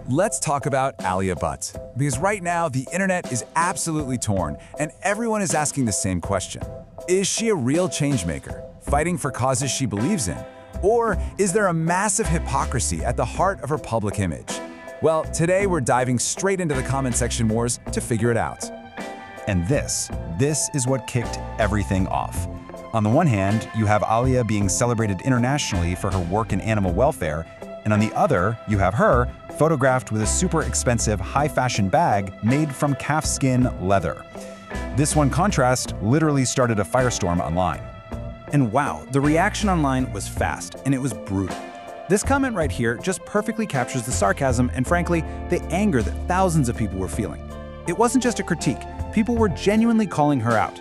Let's talk about Alia Bhatt, because right now the internet is absolutely torn and everyone is asking the same question. Is she a real changemaker, fighting for causes she believes in? Or is there a massive hypocrisy at the heart of her public image? Well, today we're diving straight into the comment section wars to figure it out. And this is what kicked everything off. On the one hand, you have Alia being celebrated internationally for her work in animal welfare, and on the other, you have her photographed with a super expensive high-fashion bag made from calfskin leather. This one contrast literally started a firestorm online. And wow, the reaction online was fast, and it was brutal. This comment right here just perfectly captures the sarcasm and, frankly, the anger that thousands of people were feeling. It wasn't just a critique. People were genuinely calling her out.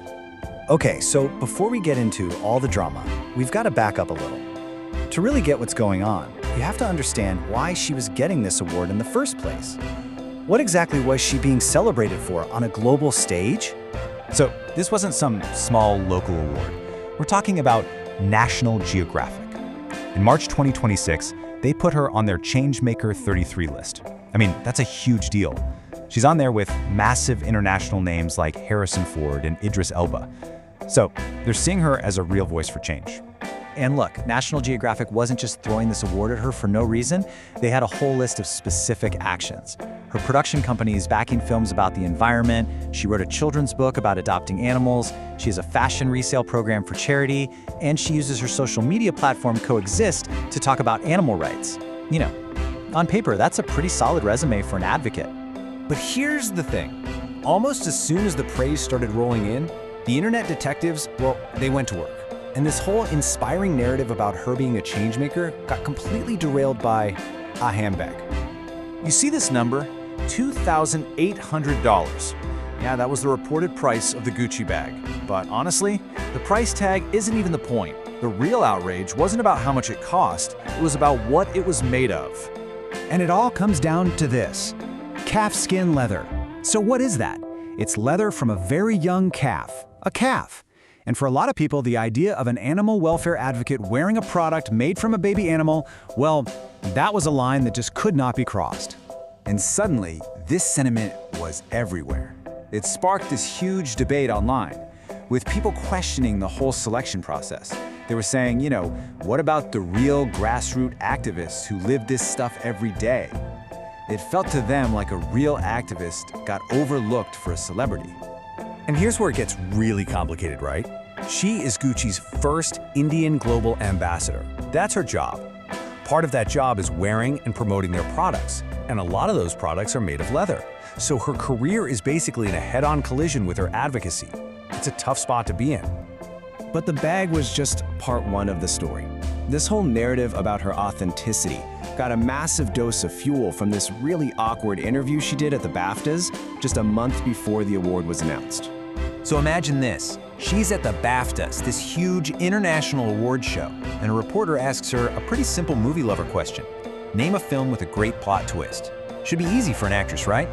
Okay, so before we get into all the drama, we've got to back up a little. To really get what's going on, you have to understand why she was getting this award in the first place. What exactly was she being celebrated for on a global stage? So this wasn't some small local award. We're talking about National Geographic. In March 2026, they put her on their Changemaker 33 list. I mean, that's a huge deal. She's on there with massive international names like Harrison Ford and Idris Elba. So they're seeing her as a real voice for change. And look, National Geographic wasn't just throwing this award at her for no reason. They had a whole list of specific actions. Her production company is backing films about the environment. She wrote a children's book about adopting animals. She has a fashion resale program for charity. And she uses her social media platform Coexist to talk about animal rights. You know, on paper, that's a pretty solid resume for an advocate. But here's the thing. Almost as soon as the praise started rolling in, the internet detectives, well, they went to work. And this whole inspiring narrative about her being a changemaker got completely derailed by a handbag. You see this number? $2,800. Yeah, that was the reported price of the Gucci bag. But honestly, the price tag isn't even the point. The real outrage wasn't about how much it cost, it was about what it was made of. And it all comes down to this: calfskin leather. So what is that? It's leather from a very young calf, a calf. And for a lot of people, the idea of an animal welfare advocate wearing a product made from a baby animal, well, that was a line that just could not be crossed. And suddenly, this sentiment was everywhere. It sparked this huge debate online, with people questioning the whole selection process. They were saying, you know, what about the real grassroots activists who live this stuff every day? It felt to them like a real activist got overlooked for a celebrity. And here's where it gets really complicated, right? She is Gucci's first Indian global ambassador. That's her job. Part of that job is wearing and promoting their products, and a lot of those products are made of leather. So her career is basically in a head-on collision with her advocacy. It's a tough spot to be in. But the bag was just part one of the story. This whole narrative about her authenticity got a massive dose of fuel from this really awkward interview she did at the BAFTAs just a month before the award was announced. So imagine this. She's at the BAFTAs, this huge international award show, and a reporter asks her a pretty simple movie lover question. Name a film with a great plot twist. Should be easy for an actress, right?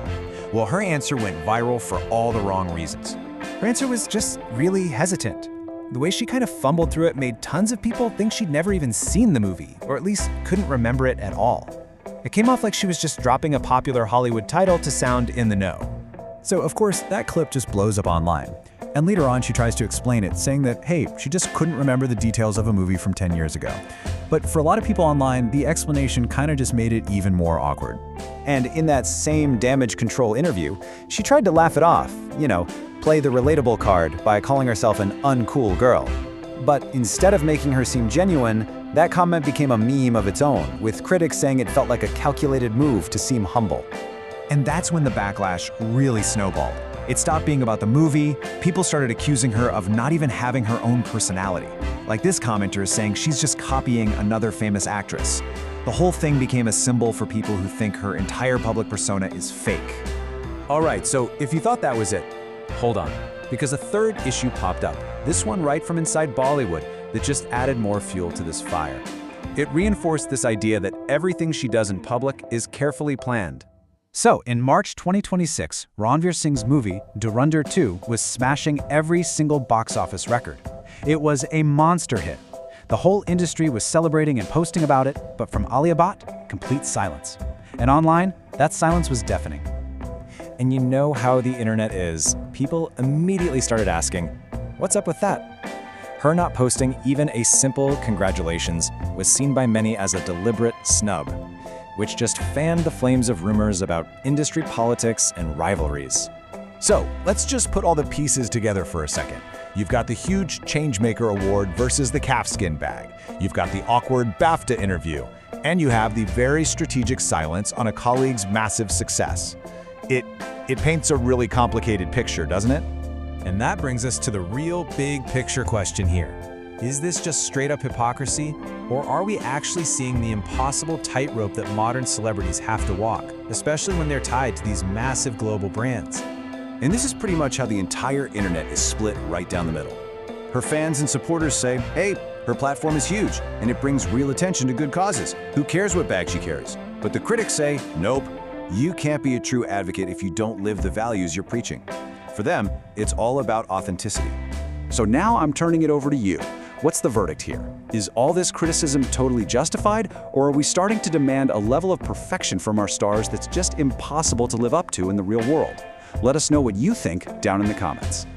Well, her answer went viral for all the wrong reasons. Her answer was just really hesitant. The way she kind of fumbled through it made tons of people think she'd never even seen the movie, or at least couldn't remember it at all. It came off like she was just dropping a popular Hollywood title to sound in the know. So, of course, that clip just blows up online. And later on, she tries to explain it, saying that, hey, she just couldn't remember the details of a movie from 10 years ago. But for a lot of people online, the explanation kind of just made it even more awkward. And in that same damage control interview, she tried to laugh it off, you know, play the relatable card by calling herself an uncool girl. But instead of making her seem genuine, that comment became a meme of its own, with critics saying it felt like a calculated move to seem humble. And that's when the backlash really snowballed. It stopped being about the movie. People started accusing her of not even having her own personality. Like this commenter is saying she's just copying another famous actress. The whole thing became a symbol for people who think her entire public persona is fake. All right, so if you thought that was it, hold on, because a third issue popped up, this one right from inside Bollywood, that just added more fuel to this fire. It reinforced this idea that everything she does in public is carefully planned. So, in March 2026, Ranveer Singh's movie, Dhurandhar 2, was smashing every single box office record. It was a monster hit. The whole industry was celebrating and posting about it, but from Alia Bhatt, complete silence. And online, That silence was deafening. And you know how the internet is. People immediately started asking, what's up with that? Her not posting even a simple congratulations was seen by many as a deliberate snub, which just fanned the flames of rumors about industry politics and rivalries. So, let's just put all the pieces together for a second. You've got the huge Changemaker Award versus the calfskin bag. You've got the awkward BAFTA interview. And you have the very strategic silence on a colleague's massive success. It paints a really complicated picture, doesn't it? And that brings us to the real big picture question here. Is this just straight up hypocrisy, or are we actually seeing the impossible tightrope that modern celebrities have to walk, especially when they're tied to these massive global brands? And this is pretty much how the entire internet is split right down the middle. Her fans and supporters say, hey, her platform is huge, and it brings real attention to good causes. Who cares what bag she carries? But the critics say, nope, you can't be a true advocate if you don't live the values you're preaching. For them, it's all about authenticity. So now I'm turning it over to you. What's the verdict here? Is all this criticism totally justified, or are we starting to demand a level of perfection from our stars that's just impossible to live up to in the real world? Let us know what you think down in the comments.